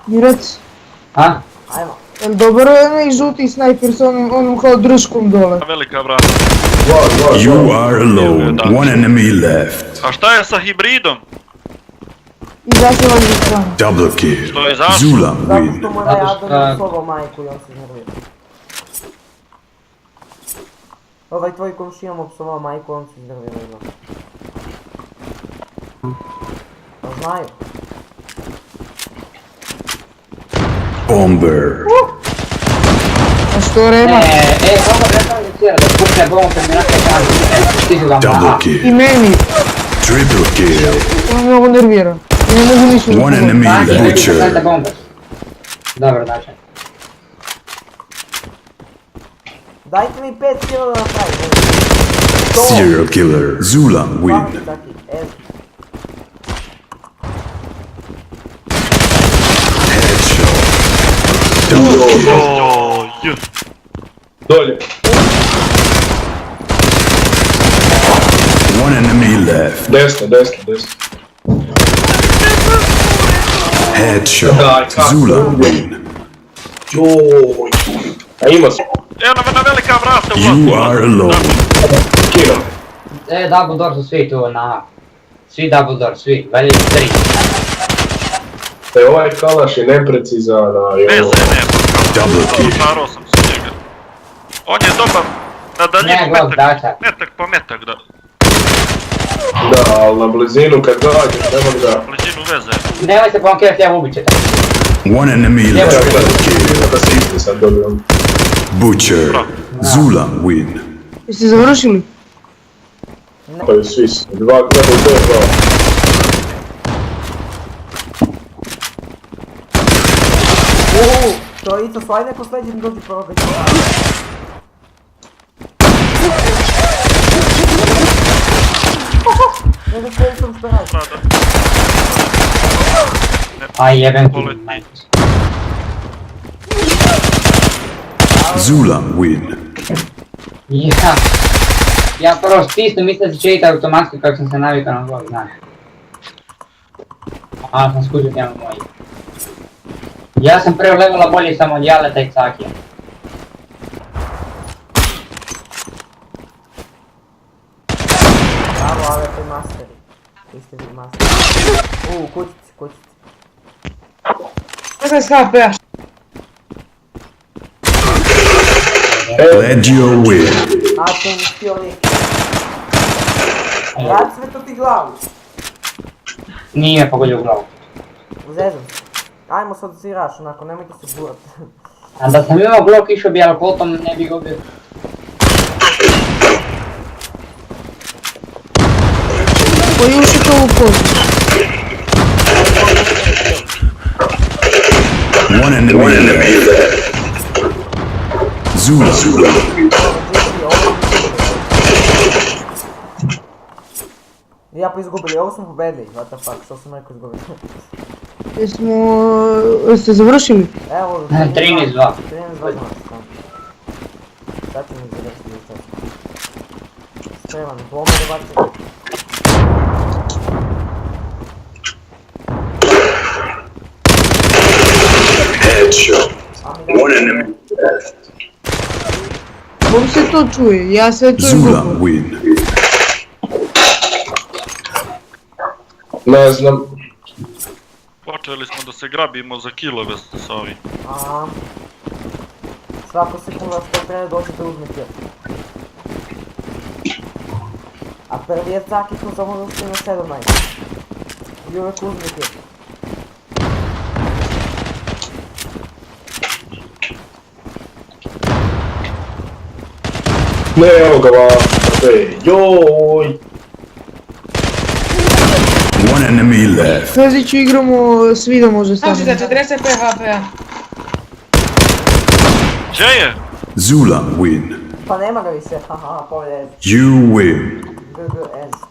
Mirec, A? Ajmo. jel dobro je onaj žuti snajper s onom kao drškom dole? Velika vrata. You are alone. One enemy left. A šta je sa hibridom? Izašao vam iz strane. Double kill. Što je izašao? Zula Zato win. što mu je Zato Adam što- psovao majku i on se iznervio. Ovaj tvoj komšija mu psovao majku, on se iznervio. Pa znaju. Bomber. A što Rema? Kako prestavljicira da skupne bombu kad mi nakaj kaži. Stižu ga Double mlaha. I kill. meni, Triple kill. to me mnogo nervira. I ne mogu ništa da One pogledam. enemy Znači, nećete butcher. da bombaš. Dobro, znači. Dajte mi 5 kilo da napravim. Serial killer. Zula win. Svaki taki, evo. Headshot. Double kill. Oj. Dolje. One enemy left. Desno. Headshot. Daj, kako? Zula win. Joj. A ima se. Evo na velika vrata u You are alone. Kino. Double door su svi tu na... Svi double door, svi. Velji 3. Ovaj kalaš je neprecizan, a Veze jo. nema. Double kill. Šarao sam se njega. On je dobar na daljinu Ne, god, dača. metak po metak da. Da, ali na blizinu kad dođeš, nema ga. Bližinu veze. Nemoj se pomkirati, ja ubit ćete. One enemy left. Double kill. Da se isti sad dobijom. Butcher. Zula win. Jeste završili? Pa je svi su. Dva. To je Ico, slaj neko sleđe mi dođi prvo već. Ne da sve sam što radi. Aj jebem ti. Polet. Zula win. Ja prvo stisnu, mislim da se će iti automatski kako sam se navikao na vlog, znaš. A, sam skužio tamo moji. Ja sam prvo levela bolje samo od Jaleta i Cakija. Bravo, ali to je masteri. Vi ste vi masteri. Kućici. 16 HP-a. Glad you win. A to mi špionik. Rad sve to ti glavu. Nije me pogodio u glavu. Uzezam se. Ajmo sad sviraš, onako, nemojte se burat. A da sam imao blok išao bi, ali potom ne bi go bio. Koji uši to u kozu. One enemy left. Zula win. Ja pa izgubili, ovo smo pobedili, what the fuck, što sam rekao izgubili. Jeste završili? Evo, 13-2. 13-2 nas, sad ćemo izgledati u čas. Spreman, bombe da bacim. Headshot. One enemy left. Kom se to čuje? Ja sve čujem Zula kako. win. Ne znam. Počeli smo da se grabimo za kilove sa ovim. Aha. Svako sekunda što treba dođete uzmeti. A prvi je Caki smo samo uspili na 17. I uvek uzmeti. Ne, evo ga va. Joj. One enemy left. Sljedeću igramo svi da može Znači da staviti. 45 HP-a. Gdje je? Zula win. Pa nema ga više, haha, pobjede. You win. GGS.